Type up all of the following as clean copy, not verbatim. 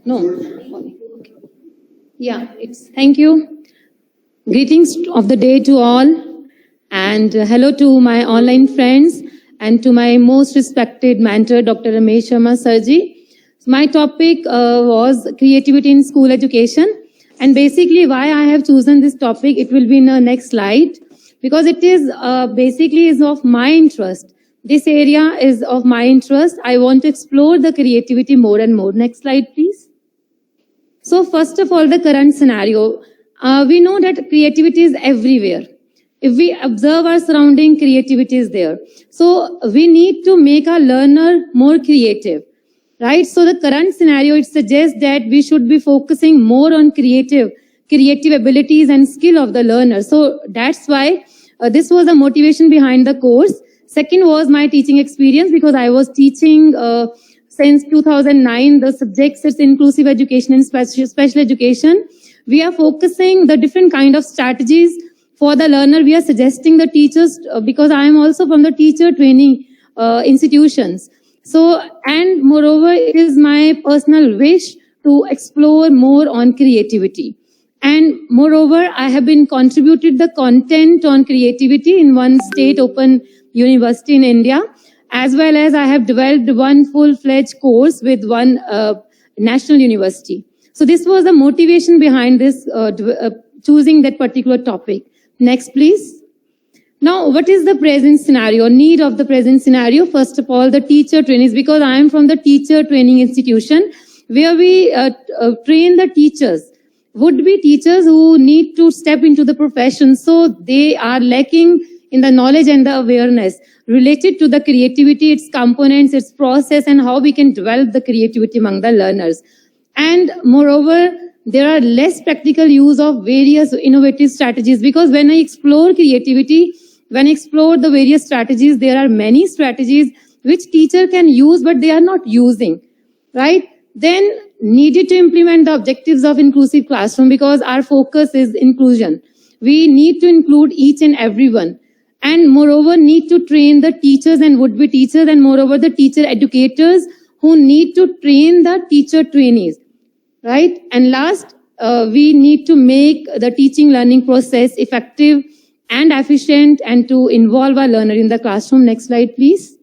No. Okay. Yeah, thank you. Greetings of the day to all, and hello to my online friends and to my most respected mentor, Dr. Ramesh Sharma Sarji. My topic was creativity in school education, and basically why I have chosen this topic, it will be in the next slide, because it is basically is of my interest. This area is of my interest. I want to explore the creativity more and more. Next slide, please. So first of all, the current scenario. We know that creativity is everywhere. If we observe our surrounding, creativity is there. So we need to make our learner more creative, right? So the current scenario, it suggests that we should be focusing more on creative abilities and skill of the learner. So that's why this was the motivation behind the course. Second was my teaching experience, because I was teaching since 2009, the subjects is inclusive education and special education. We are focusing the different kind of strategies for the learner. We are suggesting the teachers, because I am also from the teacher training institutions. So, and moreover, it is my personal wish to explore more on creativity. And moreover, I have been contributed the content on creativity in one state open university in India, as well as I have developed one full-fledged course with one national university. So this was the motivation behind this, choosing that particular topic. Next, please. Now, what is the present scenario, need of the present scenario? First of all, the teacher trainees, because I am from the teacher training institution, where we train the teachers, would-be teachers who need to step into the profession. So they are lacking in the knowledge and the awareness related to the creativity, its components, its process, and how we can develop the creativity among the learners. And moreover, there are less practical use of various innovative strategies, because when I explore creativity, when I explore the various strategies, there are many strategies which teacher can use, but they are not using, right? Then needed to implement the objectives of inclusive classroom, because our focus is inclusion. We need to include each and everyone. And moreover, need to train the teachers and would-be teachers, and moreover, the teacher educators who need to train the teacher trainees, right? And last, we need to make the teaching learning process effective and efficient, and to involve our learner in the classroom. Next slide, please.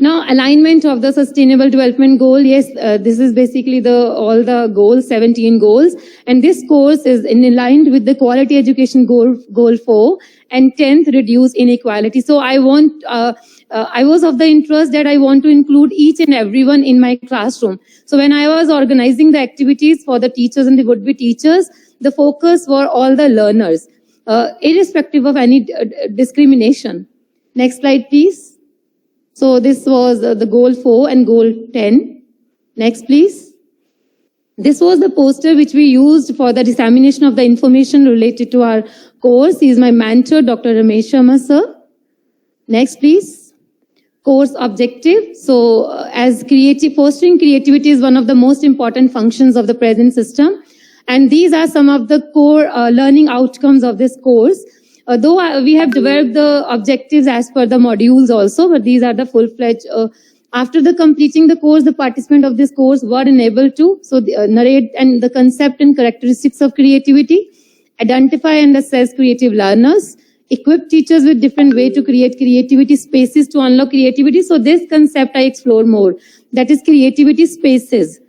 Now, alignment of the Sustainable Development Goal. Yes, this is basically all the goals, 17 goals. And this course is aligned with the Quality Education Goal 4 and 10th, Reduce Inequality. So I was of the interest that I want to include each and everyone in my classroom. So when I was organizing the activities for the teachers and the would-be teachers, the focus were all the learners, irrespective of any discrimination. Next slide, please. So this was the goal 4 and goal 10. Next, please. This was the poster which we used for the dissemination of the information related to our course. He is my mentor, Dr. Ramesh Sharma, sir. Next, please. Course objective. So as fostering creativity is one of the most important functions of the present system. And these are some of the core learning outcomes of this course. Though we have developed the objectives as per the modules also, but these are the full-fledged. After the completing the course, the participant of this course were enabled to narrate and the concept and characteristics of creativity, identify and assess creative learners, equip teachers with different way to create creativity spaces to unlock creativity. So this concept I explore more. That is creativity spaces.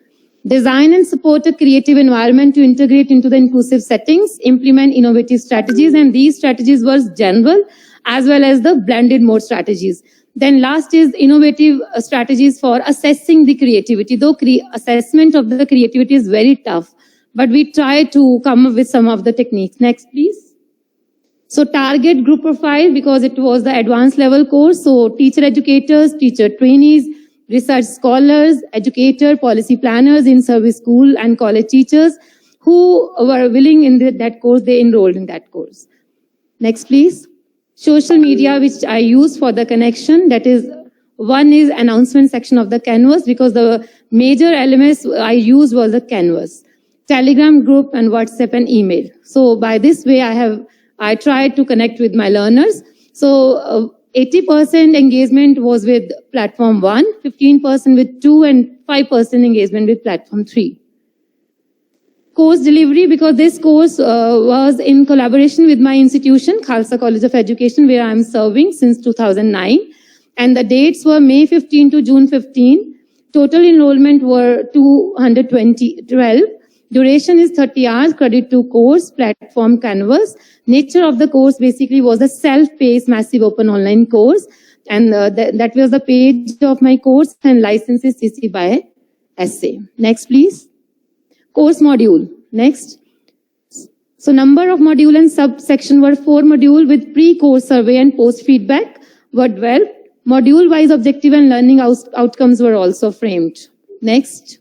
Design and support a creative environment to integrate into the inclusive settings, implement innovative strategies, and these strategies were general as well as the blended mode strategies. Then last is innovative strategies for assessing the creativity. Though assessment of the creativity is very tough, but we try to come up with some of the techniques. Next, please. So target group profile, because it was the advanced level course. So teacher educators, teacher trainees, research scholars, educator, policy planners in service school and college teachers who were willing in that course, they enrolled in that course. Next, please. Social media, which I use for the connection, that is, one is announcement section of the Canvas, because the major elements I used was the Canvas, Telegram group and WhatsApp and email. So by this way, I tried to connect with my learners. So 80% engagement was with platform 1, 15% with 2, and 5% engagement with platform 3. Course delivery, because this course was in collaboration with my institution, Khalsa College of Education, where I am serving since 2009. And the dates were May 15 to June 15. Total enrollment were 212. Duration is 30 hours, credit to course, platform Canvas. Nature of the course basically was a self-paced, massive open online course. And that was the page of my course, and license is CC by SA. Next, please. Course module. Next. So number of module and subsection were 4 module with pre-course survey and post-feedback were 12. Module-wise objective and learning outcomes were also framed. Next.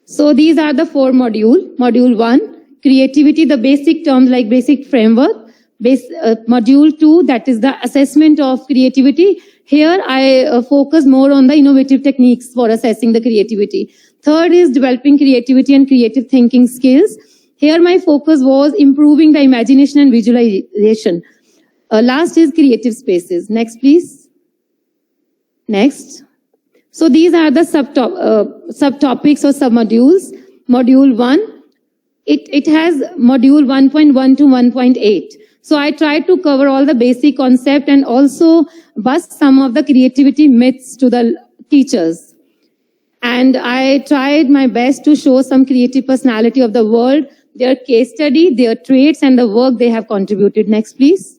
So these are the 4 module. Module 1, creativity, the basic terms like basic framework. Module 2, that is the assessment of creativity. Here I focus more on the innovative techniques for assessing the creativity. Third is developing creativity and creative thinking skills. Here my focus was improving the imagination and visualization. Last is creative spaces. Next, please. Next. So these are the subtopics or submodules. Module 1, it has module 1.1 to 1.8. So I tried to cover all the basic concept and also bust some of the creativity myths to the teachers. And I tried my best to show some creative personality of the world, their case study, their traits, and the work they have contributed. Next, please.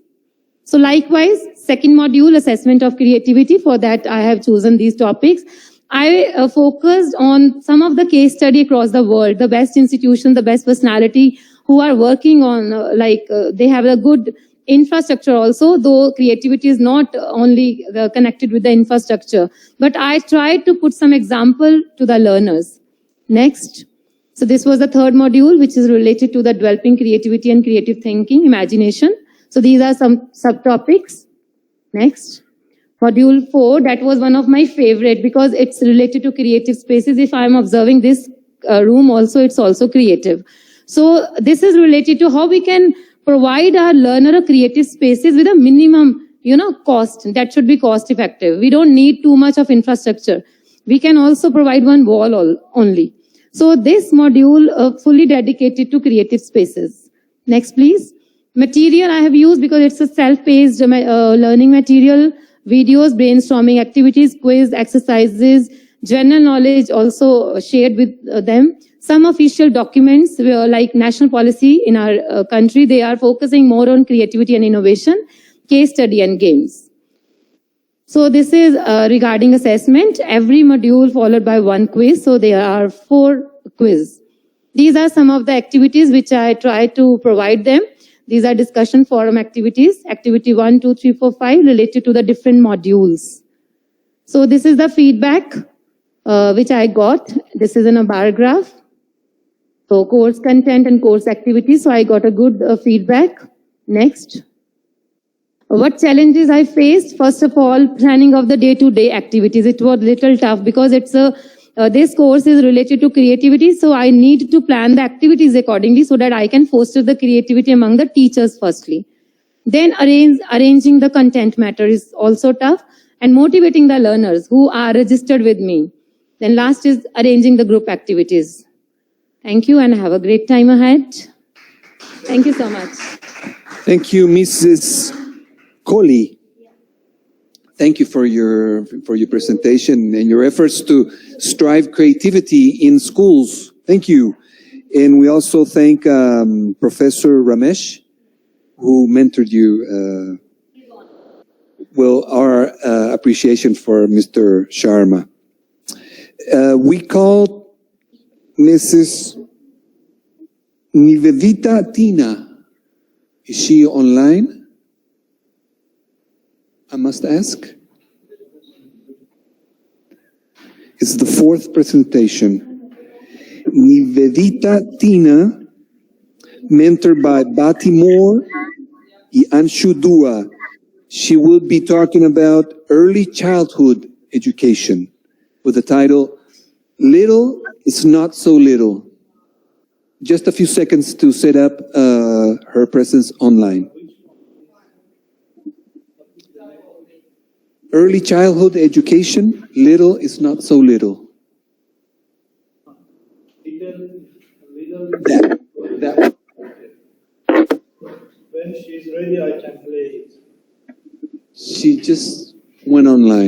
So likewise, second module, assessment of creativity. For that, I have chosen these topics. I focused on some of the case study across the world, the best institutions, the best personality who are working on, they have a good infrastructure also, though creativity is not only connected with the infrastructure. But I tried to put some example to the learners. Next. So this was the third module, which is related to the developing creativity and creative thinking, imagination. So these are some subtopics. Next. Module 4, that was one of my favorite because it's related to creative spaces. If I'm observing this room also, it's also creative. So this is related to how we can provide our learner a creative spaces with a minimum, cost. That should be cost effective. We don't need too much of infrastructure. We can also provide one wall only. So this module fully dedicated to creative spaces. Next, please. Material I have used because it's a self-paced learning material, videos, brainstorming activities, quiz, exercises, general knowledge also shared with them. Some official documents like national policy in our country, they are focusing more on creativity and innovation, case study and games. So this is regarding assessment. Every module followed by one quiz. So there are 4 quiz. These are some of the activities which I try to provide them. These are discussion forum activities. Activity 1, 2, 3, 4, 5 related to the different modules. So this is the feedback which I got. This is in a bar graph. So course content and course activities. So I got a good feedback. Next. What challenges I faced? First of all, planning of the day-to-day activities. It was a little tough because it's this course is related to creativity. So I need to plan the activities accordingly so that I can foster the creativity among the teachers firstly. Then arranging the content matter is also tough, and motivating the learners who are registered with me. Then last is arranging the group activities. Thank you and have a great time ahead. Thank you so much. Thank you, Mrs. Kohli. Thank you for your presentation and your efforts to strive creativity in schools. Thank you. And we also thank Professor Ramesh, who mentored you. Our appreciation for Mr. Sharma. We called Mrs. Nivedita Tina. Is she online? I must ask. It's the 4th presentation. Nivedita Tina, mentored by Bati Moore and Anshu Dua. She will be talking about early childhood education with the title, Little is Not So Little. Just a few seconds to set up her presence online. Early childhood education, little is not so little. That. When she's ready, I can play it. She just went online.